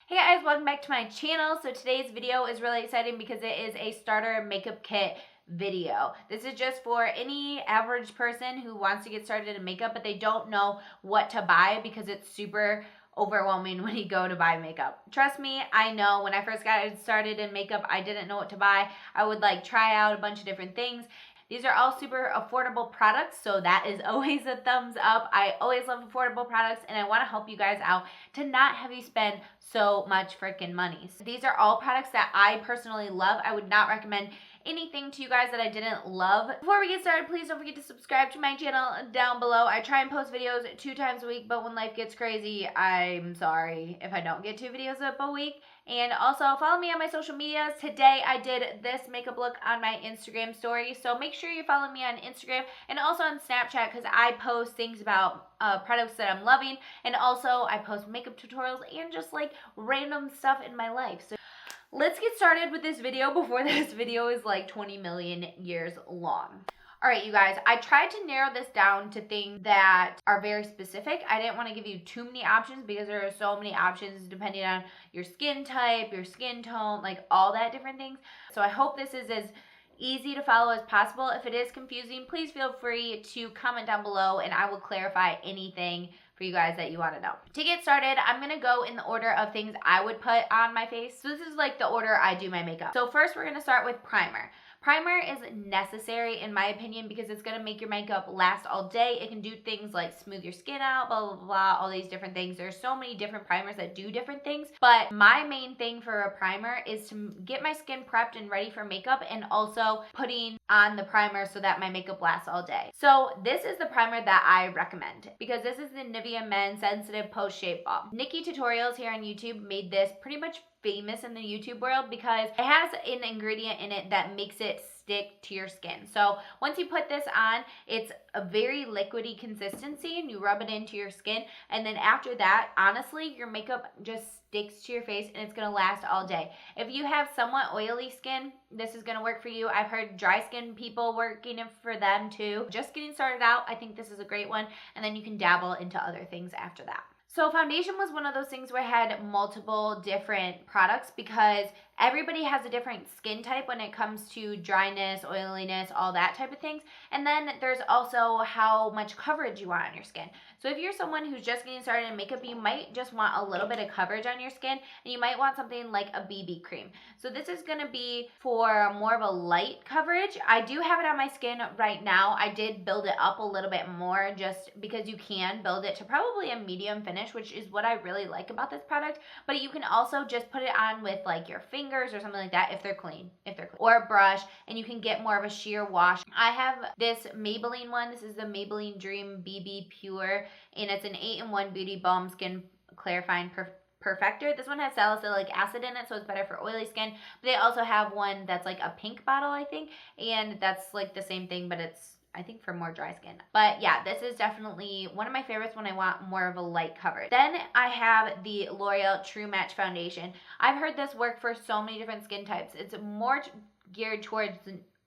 Hey guys, welcome back to my channel. So today's video is really exciting because it is a starter makeup kit video. This is just for any average person who wants to get started in makeup but they don't know what to buy because it's super overwhelming when you go to buy makeup. Trust me, I know when I first got started in makeup, I didn't know what to buy. I would try out a bunch of different things. These are all super affordable products, so that is always a thumbs up. I always love affordable products, and I want to help you guys out to not have you spend so much freaking money. So these are all products that I personally love. I would not recommend anything to you guys that I didn't love. Before we get started, please don't forget to subscribe to my channel down below. I try and post videos 2 times a week, but when life gets crazy, I'm sorry if I don't get 2 videos up a week. And also follow me on my social medias. Today I did this makeup look on my Instagram story, so make sure you follow me on Instagram and also on Snapchat because I post things about products that I'm loving, and also I post makeup tutorials and just random stuff in my life. So let's get started with this video before this video is 20 million years long. All right, you guys, I tried to narrow this down to things that are very specific. I didn't want to give you too many options because there are so many options depending on your skin type, your skin tone, all that different things. So I hope this is as easy to follow as possible. If it is confusing, please feel free to comment down below and I will clarify anything for you guys that you want to know. To get started, I'm going to go in the order of things I would put on my face. So this is the order I do my makeup. So first we're going to start with primer. Primer is necessary in my opinion because it's going to make your makeup last all day. It can do things like smooth your skin out, blah, blah, blah, all these different things. There's so many different primers that do different things. But my main thing for a primer is to get my skin prepped and ready for makeup and also putting on the primer so that my makeup lasts all day. So this is the primer that I recommend because this is the Nivea Men Sensitive Post Shape Balm. Nikki Tutorials here on YouTube made this pretty much famous in the YouTube world because it has an ingredient in it that makes it stick to your skin. So once you put this on, it's a very liquidy consistency and you rub it into your skin, and then after that, honestly, your makeup just sticks to your face and it's going to last all day. If you have somewhat oily skin, this is going to work for you. I've heard dry skin people working it for them too. Just getting started out, I think this is a great one, and then you can dabble into other things after that. So foundation was one of those things where I had multiple different products because everybody has a different skin type when it comes to dryness, oiliness, all that type of things. And then there's also how much coverage you want on your skin. So if you're someone who's just getting started in makeup, you might just want a little bit of coverage on your skin, and you might want something like a BB cream. So this is going to be for more of a light coverage. I do have it on my skin right now. I did build it up a little bit more just because you can build it to probably a medium finish, which is what I really like about this product. But you can also just put it on with your fingers or something like that if they're clean, or a brush, and you can get more of a sheer wash. I have this Maybelline one. This is the Maybelline Dream BB Pure, and it's an 8-in-1 beauty balm skin clarifying perfector. This one has salicylic acid in it, so it's better for oily skin. But they also have one that's a pink bottle, I think, and that's the same thing, but it's I think for more dry skin. But yeah, this is definitely one of my favorites when I want more of a light coverage. Then I have the L'Oreal True Match Foundation. I've heard this work for so many different skin types. It's more geared towards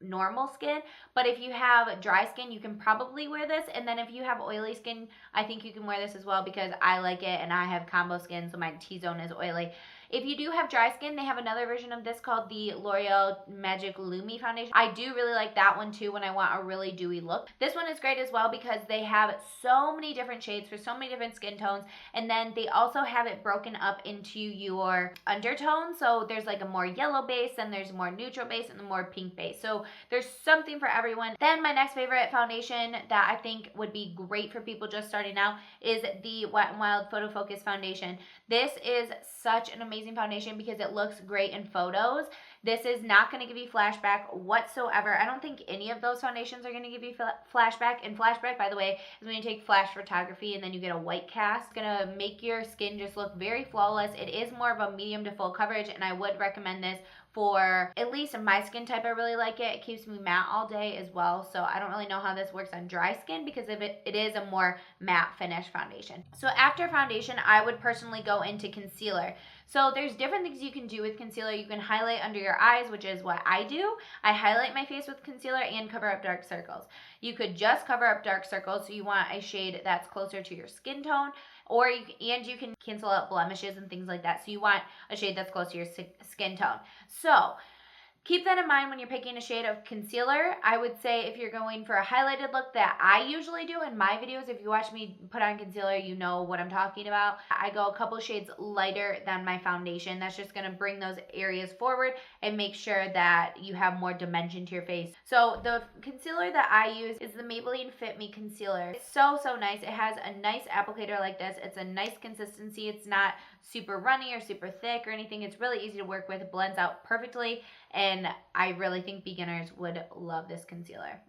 normal skin, but if you have dry skin, you can probably wear this. And then if you have oily skin, I think you can wear this as well because I like it and I have combo skin, so my T-zone is oily. If you do have dry skin, they have another version of this called the L'Oreal Magic Lumi Foundation. I do really like that one too when I want a really dewy look. This one is great as well because they have so many different shades for so many different skin tones, and then they also have it broken up into your undertones. So there's a more yellow base, and there's more neutral base, and the more pink base. So there's something for everyone. Then my next favorite foundation that I think would be great for people just starting out is the Wet n Wild Photo Focus Foundation. This is such an amazing foundation because it looks great in photos. This is not going to give you flashback whatsoever. I don't think any of those foundations are going to give you flashback. And flashback, by the way, is when you take flash photography and then you get a white cast. It's going to make your skin just look very flawless. It is more of a medium to full coverage, and I would recommend this for at least my skin type. I really like it. It keeps me matte all day as well. So I don't really know how this works on dry skin because it is a more matte finish foundation. So after foundation, I would personally go into concealer. So there's different things you can do with concealer. You can highlight under your eyes, which is what I do. I highlight my face with concealer and cover up dark circles. You could just cover up dark circles, so you want a shade that's closer to your skin tone, or you can cancel out blemishes and things like that. So you want a shade that's close to your skin tone. So keep that in mind when you're picking a shade of concealer. I would say if you're going for a highlighted look that I usually do in my videos, if you watch me put on concealer, you know what I'm talking about. I go a couple shades lighter than my foundation. That's just going to bring those areas forward and make sure that you have more dimension to your face. So the concealer that I use is the Maybelline Fit Me Concealer. It's so nice. It has a nice applicator like this. It's a nice consistency. It's not super runny or super thick or anything. It's really easy to work with. It blends out perfectly, and I really think beginners would love this concealer.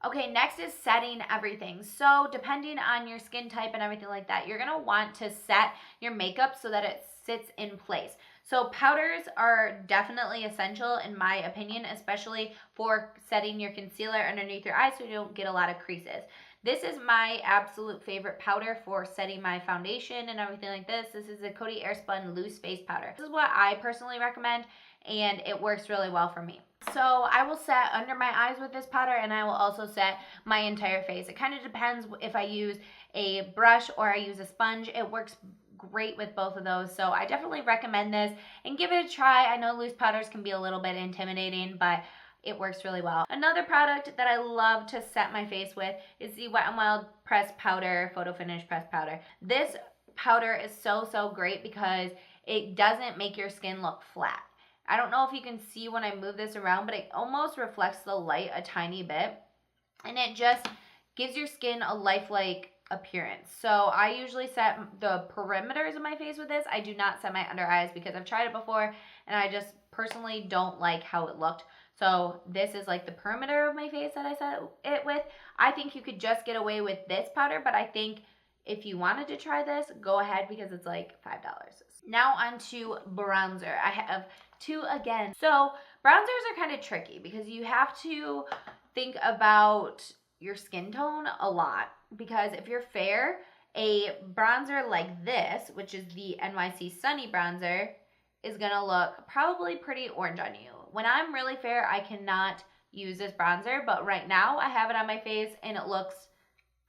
Okay, next is setting everything. So depending on your skin type and everything like that, you're gonna want to set your makeup so that it sits in place. So powders are definitely essential in my opinion, especially for setting your concealer underneath your eyes so you don't get a lot of creases. This is my absolute favorite powder for setting my foundation and everything like this. This is the Coty Airspun Loose Face Powder. This is what I personally recommend, and it works really well for me. So I will set under my eyes with this powder, and I will also set my entire face. It kind of depends if I use a brush or I use a sponge. It works great with both of those, so I definitely recommend this and give it a try. I know loose powders can be a little bit intimidating, but it works really well. Another product that I love to set my face with is the Wet n Wild Pressed Powder, Photo Finish Pressed Powder. This powder is so great because it doesn't make your skin look flat. I don't know if you can see when I move this around, but it almost reflects the light a tiny bit, and it just gives your skin a lifelike appearance. So I usually set the perimeters of my face with this. I do not set my under eyes because I've tried it before and I just personally don't like how it looked. So this is like the perimeter of my face that I set it with. I think you could just get away with this powder, but I think if you wanted to try this, go ahead because it's like $5. Now on to bronzer. I have two again. So bronzers are kind of tricky because you have to think about your skin tone a lot, because if you're fair, a bronzer like this, which is the NYC Sunny bronzer, is gonna look probably pretty orange on you. When I'm really fair, I cannot use this bronzer, but right now I have it on my face and it looks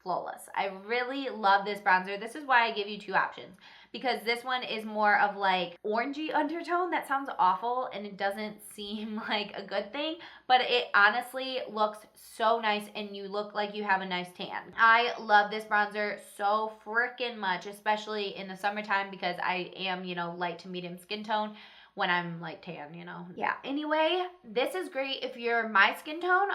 flawless. I really love this bronzer. This is why I give you two options, because this one is more of like orangey undertone. That sounds awful and it doesn't seem like a good thing, but it honestly looks so nice and you look like you have a nice tan. I love this bronzer so freaking much, especially in the summertime because I am, you know, light to medium skin tone. When I'm like tan, you know. Yeah, anyway, this is great if you're my skin tone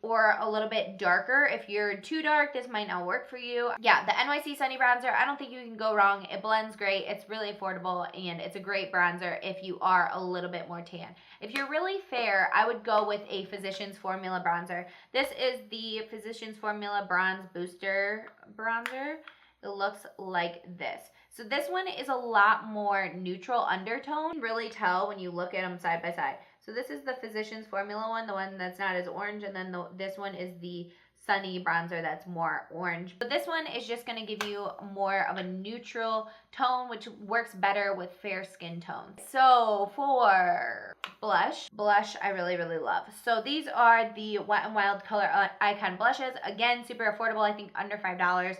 or a little bit darker. If you're too dark, this might not work for you. Yeah, the NYC Sunny bronzer, I don't think you can go wrong. It blends great, it's really affordable, and it's a great bronzer if you are a little bit more tan. If you're really fair, I would go with a Physicians Formula bronzer. This is the Physicians Formula Bronze Booster bronzer. It looks like this. So this one is a lot more neutral undertone. You can really tell when you look at them side by side. So this is the Physicians Formula one, the one that's not as orange, and then this one is the Sunny bronzer that's more orange. But this one is just going to give you more of a neutral tone, which works better with fair skin tones. So for blush I really love. So these are the Wet n Wild Color Icon blushes. Again, super affordable, I think under $5.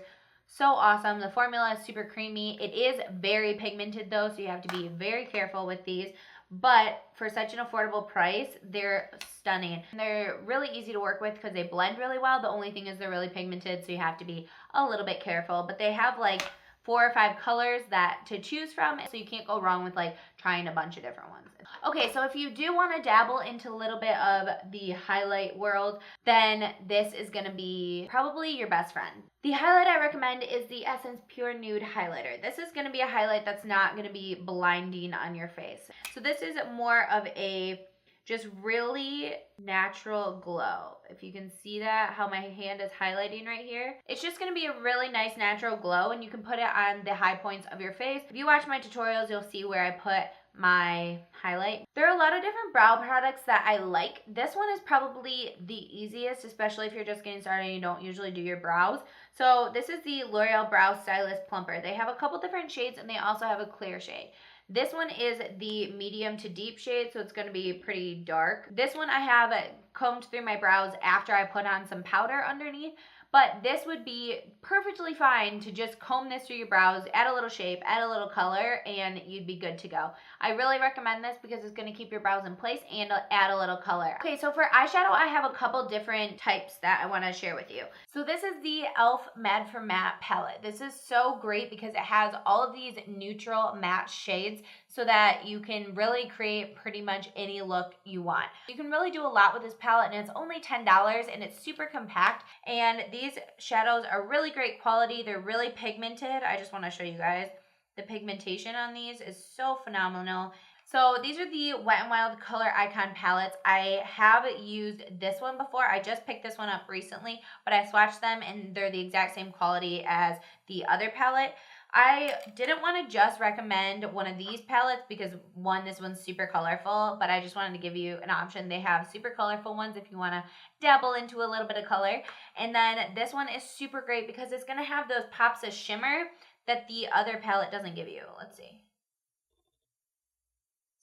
So awesome. The formula is super creamy. It is very pigmented though, so you have to be very careful with these. But for such an affordable price, they're stunning. They're really easy to work with because they blend really well. The only thing is they're really pigmented, so you have to be a little bit careful. But they have like 4 or 5 colors that to choose from, so you can't go wrong with like trying a bunch of different ones. Okay, so if you do want to dabble into a little bit of the highlight world, then this is going to be probably your best friend. The highlight I recommend is the Essence Pure Nude Highlighter. This is going to be a highlight that's not going to be blinding on your face. So this is more of a just really natural glow. If you can see that, how my hand is highlighting right here. It's just gonna be a really nice natural glow, and you can put it on the high points of your face. If you watch my tutorials, you'll see where I put my highlight. There are a lot of different brow products that I like. This one is probably the easiest, especially if you're just getting started and you don't usually do your brows. So this is the L'Oreal Brow Stylist Plumper. They have a couple different shades and they also have a clear shade. This one is the medium to deep shade, so it's going to be pretty dark. This one I have combed through my brows after I put on some powder underneath, but this would be perfectly fine to just comb this through your brows, add a little shape, add a little color, and you'd be good to go. I really recommend this because it's going to keep your brows in place and add a little color. Okay, so for eyeshadow, I have a couple different types that I want to share with you. So this is the e.l.f. Mad for Matte palette. This is so great because it has all of these neutral matte shades so that you can really create pretty much any look you want. You can really do a lot with this palette, and it's only $10, and it's super compact, and these shadows are really great quality. They're really pigmented. I just want to show you guys. The pigmentation on these is so phenomenal. So these are the Wet n Wild Color Icon palettes. I have used this one before. I just picked this one up recently, but I swatched them and they're the exact same quality as the other palette. I didn't want to just recommend one of these palettes because one, this one's super colorful, but I just wanted to give you an option. They have super colorful ones if you want to dabble into a little bit of color. And then this one is super great because it's going to have those pops of shimmer that the other palette doesn't give you. Let's see.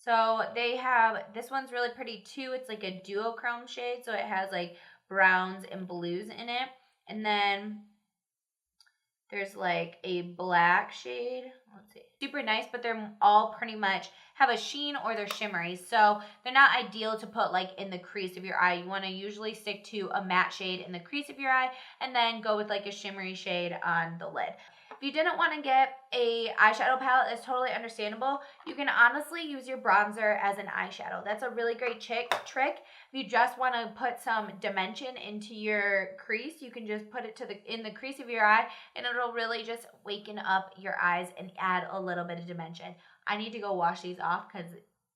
So they have, this one's really pretty too. It's like a duochrome shade, so it has like browns and blues in it. And then there's like a black shade. Let's see. Super nice, but they're all pretty much have a sheen or they're shimmery. So they're not ideal to put like in the crease of your eye. You want to usually stick to a matte shade in the crease of your eye and then go with like a shimmery shade on the lid. If you didn't want to get a eyeshadow palette, that's totally understandable. You can honestly use your bronzer as an eyeshadow. That's a really great trick. If you just want to put some dimension into your crease, you can just put it in the crease of your eye, and it'll really just waken up your eyes and add a little bit of dimension. I need to go wash these off because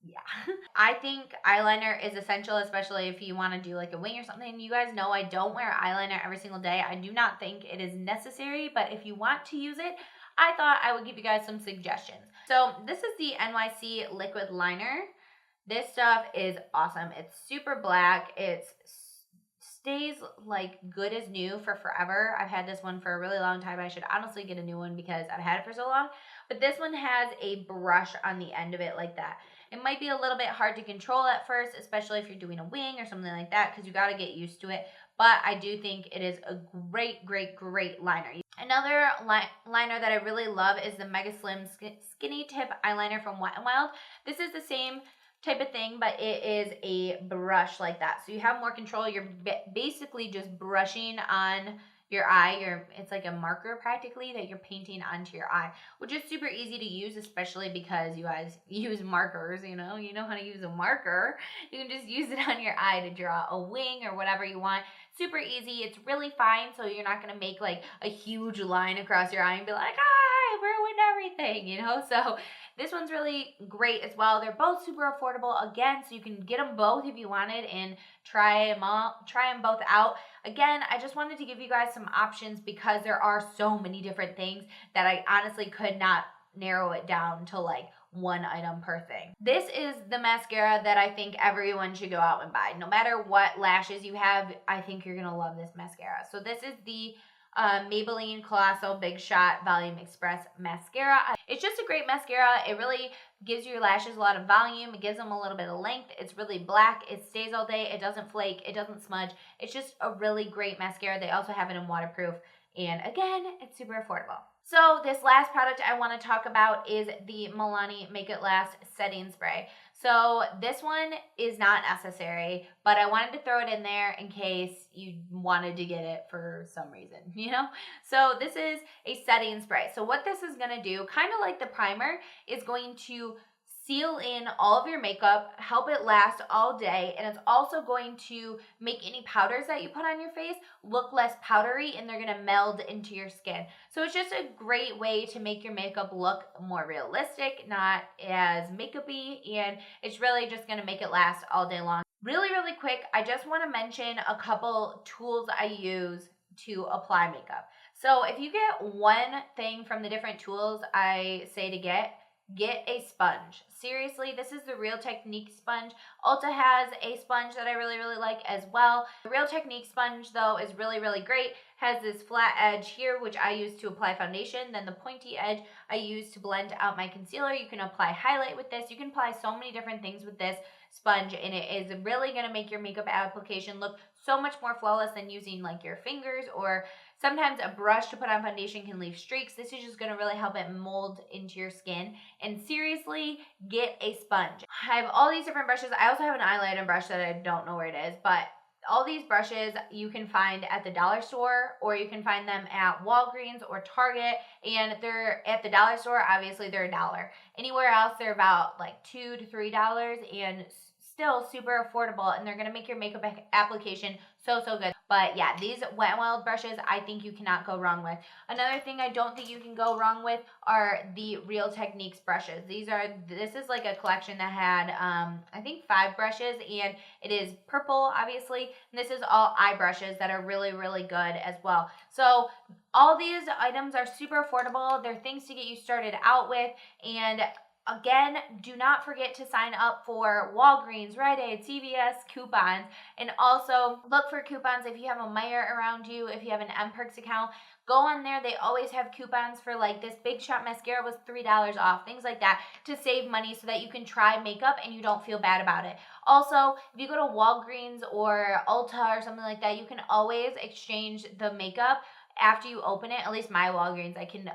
yeah. I think eyeliner is essential, especially if you want to do like a wing or something. You guys know I don't wear eyeliner every single day. I do not think it is necessary, but if you want to use it, I thought I would give you guys some suggestions. So this is the NYC Liquid Liner. This stuff is awesome. It's super black. It stays like good as new for forever. I've had this one for a really long time. I should honestly get a new one because I've had it for so long. But this one has a brush on the end of it like that. It might be a little bit hard to control at first, especially if you're doing a wing or something like that, because you got to get used to it. But I do think it is a great, great, great liner. Another liner that I really love is the MegaSlim Skinny Tip Eyeliner from Wet n Wild. This is the same type of thing, but it is a brush like that. So you have more control. You're basically just brushing on your eye. It's like a marker practically that you're painting onto your eye, which is super easy to use, especially because you guys use markers, you know how to use a marker. You can just use it on your eye to draw a wing or whatever you want. Super easy. It's really fine, so you're not going to make like a huge line across your eye and be like, I ruined everything, So this one's really great as well. They're both super affordable again, so you can get them both if you wanted and try them both out. Again, I just wanted to give you guys some options because there are so many different things that I honestly could not narrow it down to like one item per thing. This is the mascara that I think everyone should go out and buy. No matter what lashes you have, I think you're gonna love this mascara. So this is the Maybelline Colossal Big Shot Volume Express Mascara. It's just a great mascara. It really gives your lashes a lot of volume. It gives them a little bit of length. It's really black. It stays all day. It doesn't flake. It doesn't smudge. It's just a really great mascara. They also have it in waterproof. And again, it's super affordable. So this last product I want to talk about is the Milani Make It Last Setting Spray. So this one is not necessary, but I wanted to throw it in there in case you wanted to get it for some reason, So this is a setting spray. So what this is going to do, kind of like the primer, is going to seal in all of your makeup, help it last all day, and it's also going to make any powders that you put on your face look less powdery, and they're going to meld into your skin. So it's just a great way to make your makeup look more realistic, not as makeup-y, and it's really just going to make it last all day long. Really, really quick, I just want to mention a couple tools I use to apply makeup. So if you get one thing from the different tools I say to get, get a sponge. Seriously, this is the Real Technique sponge. Ulta has a sponge that I really like as well. The Real Technique sponge though is really great. Has this flat edge here, which I use to apply foundation. Then the pointy edge I use to blend out my concealer. You can apply highlight with this. You can apply so many different things with this sponge, and it is really going to make your makeup application look so much more flawless than using like your fingers, or sometimes a brush to put on foundation can leave streaks. This is just going to really help it mold into your skin. And seriously, get a sponge. I have all these different brushes. I also have an eyeliner brush that I don't know where it is, but all these brushes you can find at the dollar store, or you can find them at Walgreens or Target, and they're at the dollar store, obviously they're $1. Anywhere else they're about like $2 to $3, and still super affordable, and they're gonna make your makeup application so good. But yeah, these Wet n Wild brushes I think you cannot go wrong with. Another thing I don't think you can go wrong with are the Real Techniques brushes. This is like a collection that had I think 5 brushes, and it is purple obviously, and this is all eye brushes that are really good as well. So all these items are super affordable. They're things to get you started out with. And again, do not forget to sign up for Walgreens, Rite Aid, CVS coupons, and also look for coupons if you have a Meijer around you. If you have an M-Perks account, go on there. They always have coupons for like this Big Shot mascara was $3 off, things like that, to save money so that you can try makeup and you don't feel bad about it. Also, if you go to Walgreens or Ulta or something like that, you can always exchange the makeup after you open it. At least my Walgreens, I can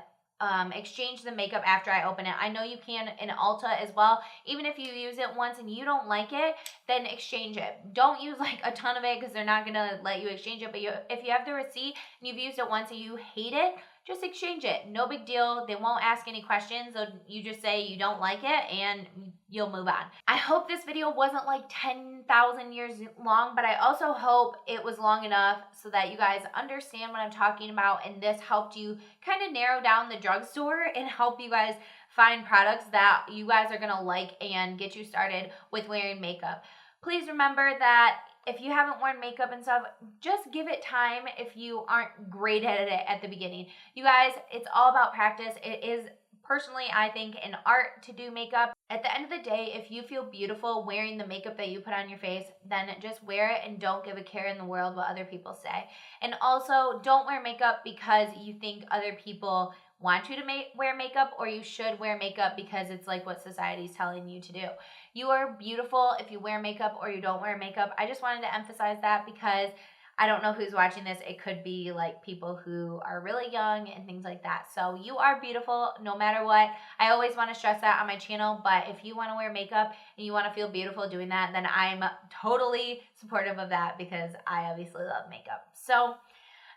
exchange the makeup after I open it. I know you can in Ulta as well. Even if you use it once and you don't like it, then exchange it. Don't use like a ton of it because they're not gonna let you exchange it. But if you have the receipt and you've used it once and you hate it, just exchange it. No big deal. They won't ask any questions. So you just say you don't like it and you'll move on. I hope this video wasn't like 10,000 years long, but I also hope it was long enough so that you guys understand what I'm talking about, and this helped you kind of narrow down the drugstore and help you guys find products that you guys are gonna like and get you started with wearing makeup. Please remember that if you haven't worn makeup and stuff, just give it time if you aren't great at it at the beginning. You guys, it's all about practice. It is, personally, I think, an art to do makeup. At the end of the day, if you feel beautiful wearing the makeup that you put on your face, then just wear it and don't give a care in the world what other people say. And also, don't wear makeup because you think other people want you to wear makeup, or you should wear makeup because it's like what society's telling you to do. You are beautiful if you wear makeup or you don't wear makeup. I just wanted to emphasize that because I don't know who's watching this. It could be like people who are really young and things like that. So you are beautiful no matter what. I always want to stress that on my channel, but if you want to wear makeup and you want to feel beautiful doing that, then I'm totally supportive of that because I obviously love makeup. So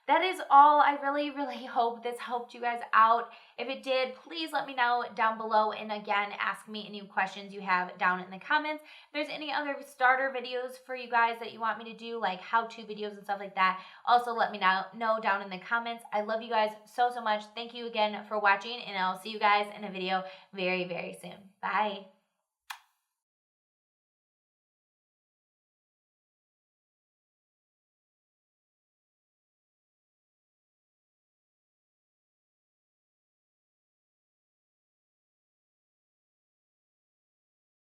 that is all. I really hope this helped you guys out. If it did, please let me know down below. And again, ask me any questions you have down in the comments. If there's any other starter videos for you guys that you want me to do, like how-to videos and stuff like that, also let me know down in the comments. I love you guys so much. Thank you again for watching, and I'll see you guys in a video very soon. Bye.